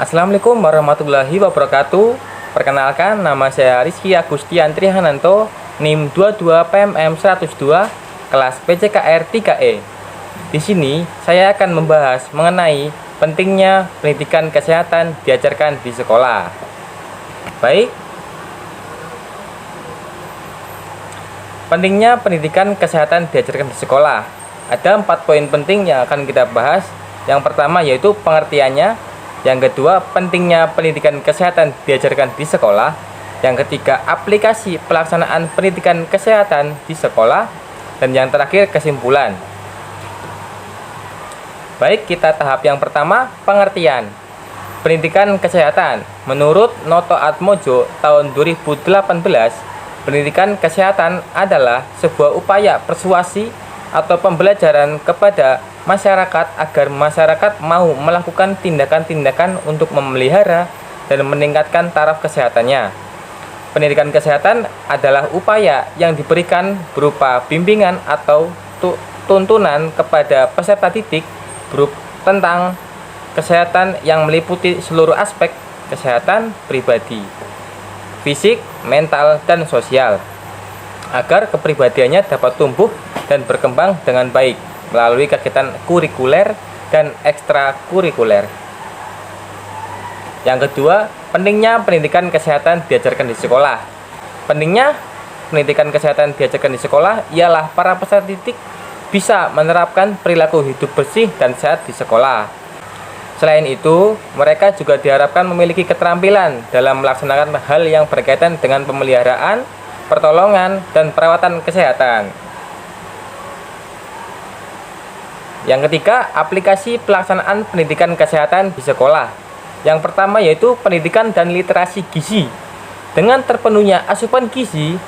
Assalamualaikum warahmatullahi wabarakatuh. Perkenalkan, nama saya Rizky Agustian Trihananto, NIM 22PMM102, kelas PCKR 3E. Di sini saya akan membahas mengenai pentingnya pendidikan kesehatan diajarkan di sekolah. Baik. Pentingnya pendidikan kesehatan diajarkan di sekolah. Ada 4 poin penting yang akan kita bahas. Yang pertama yaitu pengertiannya. Yang kedua, pentingnya pendidikan kesehatan diajarkan di sekolah. Yang ketiga, aplikasi pelaksanaan pendidikan kesehatan di sekolah. Dan yang terakhir, kesimpulan. Baik, kita tahap yang pertama, pengertian. Pendidikan kesehatan. Menurut Noto Atmojo tahun 2018, pendidikan kesehatan adalah sebuah upaya persuasi atau pembelajaran kepada masyarakat agar masyarakat mau melakukan tindakan-tindakan untuk memelihara dan meningkatkan taraf kesehatannya. Pendidikan kesehatan adalah upaya yang diberikan berupa bimbingan atau tuntunan kepada peserta didik tentang kesehatan yang meliputi seluruh aspek kesehatan pribadi, fisik, mental, dan sosial, agar kepribadiannya dapat tumbuh dan berkembang dengan baik melalui kegiatan kurikuler dan ekstrakurikuler. Yang kedua, pentingnya pendidikan kesehatan diajarkan di sekolah. Pentingnya pendidikan kesehatan diajarkan di sekolah ialah para peserta didik bisa menerapkan perilaku hidup bersih dan sehat di sekolah. Selain itu, mereka juga diharapkan memiliki keterampilan dalam melaksanakan hal yang berkaitan dengan pemeliharaan, pertolongan, dan perawatan kesehatan. Yang ketiga, aplikasi pelaksanaan pendidikan kesehatan di sekolah. Yang pertama yaitu pendidikan dan literasi gizi. Dengan terpenuhnya asupan gizi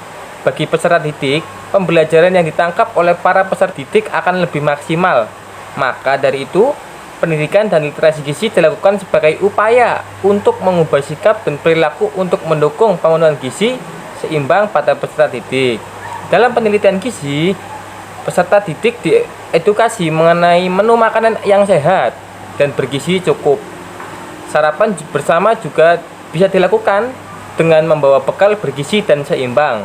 bagi peserta didik, pembelajaran yang ditangkap oleh para peserta didik akan lebih maksimal. Maka dari itu, pendidikan dan literasi gizi dilakukan sebagai upaya untuk mengubah sikap dan perilaku untuk mendukung pemenuhan gizi seimbang pada peserta didik. Dalam penelitian gizi, peserta didik diedukasi mengenai menu makanan yang sehat dan bergizi cukup. Sarapan bersama juga bisa dilakukan dengan membawa bekal bergizi dan seimbang.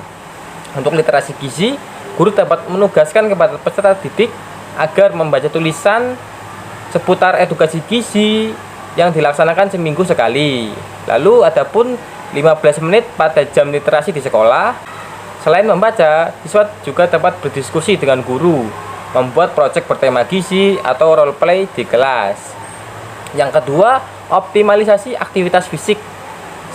Untuk literasi gizi, guru dapat menugaskan kepada peserta didik agar membaca tulisan seputar edukasi gizi yang dilaksanakan seminggu sekali. Lalu adapun 15 menit pada jam literasi di sekolah. Selain membaca, siswa juga dapat berdiskusi dengan guru, membuat proyek bertema gizi atau role play di kelas. Yang kedua, optimalisasi aktivitas fisik.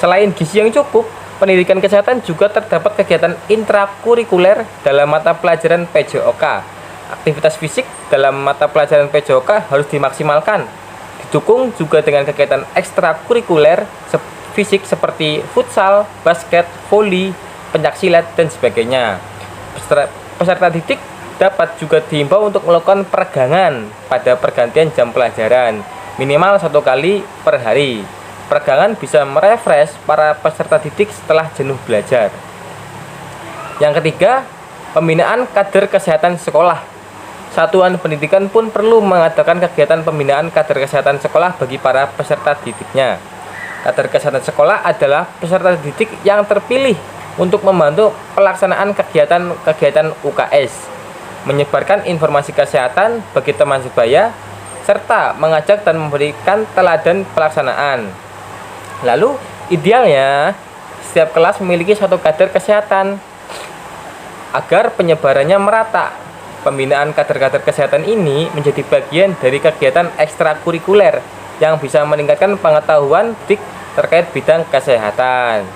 Selain gizi yang cukup, pendidikan kesehatan juga terdapat kegiatan intrakurikuler dalam mata pelajaran PJOK. Aktivitas fisik dalam mata pelajaran PJOK harus dimaksimalkan. Didukung juga dengan kegiatan ekstrakurikuler fisik seperti futsal, basket, voli, pencaksilat, dan sebagainya. Peserta didik dapat juga diimbau untuk melakukan peregangan pada pergantian jam pelajaran, minimal 1 kali per hari. Peregangan bisa merefresh para peserta didik setelah jenuh belajar. Yang ketiga, pembinaan kader kesehatan sekolah. Satuan pendidikan pun perlu mengadakan kegiatan pembinaan kader kesehatan sekolah bagi para peserta didiknya. Kader kesehatan sekolah adalah peserta didik yang terpilih untuk membantu pelaksanaan kegiatan-kegiatan UKS, menyebarkan informasi kesehatan bagi teman sebaya, serta mengajak dan memberikan teladan pelaksanaan. Lalu, idealnya setiap kelas memiliki satu kader kesehatan agar penyebarannya merata. Pembinaan kader-kader kesehatan ini menjadi bagian dari kegiatan ekstrakurikuler yang bisa meningkatkan pengetahuan didik terkait bidang kesehatan.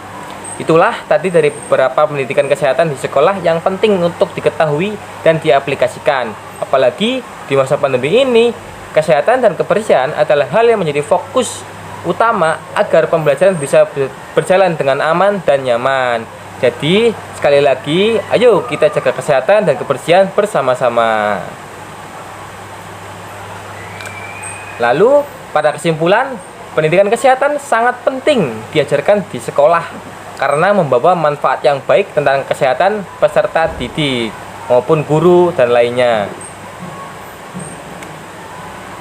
Itulah tadi dari beberapa pendidikan kesehatan di sekolah yang penting untuk diketahui dan diaplikasikan. Apalagi di masa pandemi ini, kesehatan dan kebersihan adalah hal yang menjadi fokus utama agar pembelajaran bisa berjalan dengan aman dan nyaman. Jadi, sekali lagi, ayo kita jaga kesehatan dan kebersihan bersama-sama. Lalu, pada kesimpulan, pendidikan kesehatan sangat penting diajarkan di sekolah karena membawa manfaat yang baik tentang kesehatan peserta didik maupun guru dan lainnya.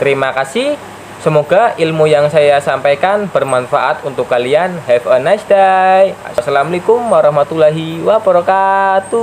Terima kasih. Semoga ilmu yang saya sampaikan bermanfaat untuk kalian. Have a nice day. Assalamualaikum warahmatullahi wabarakatuh.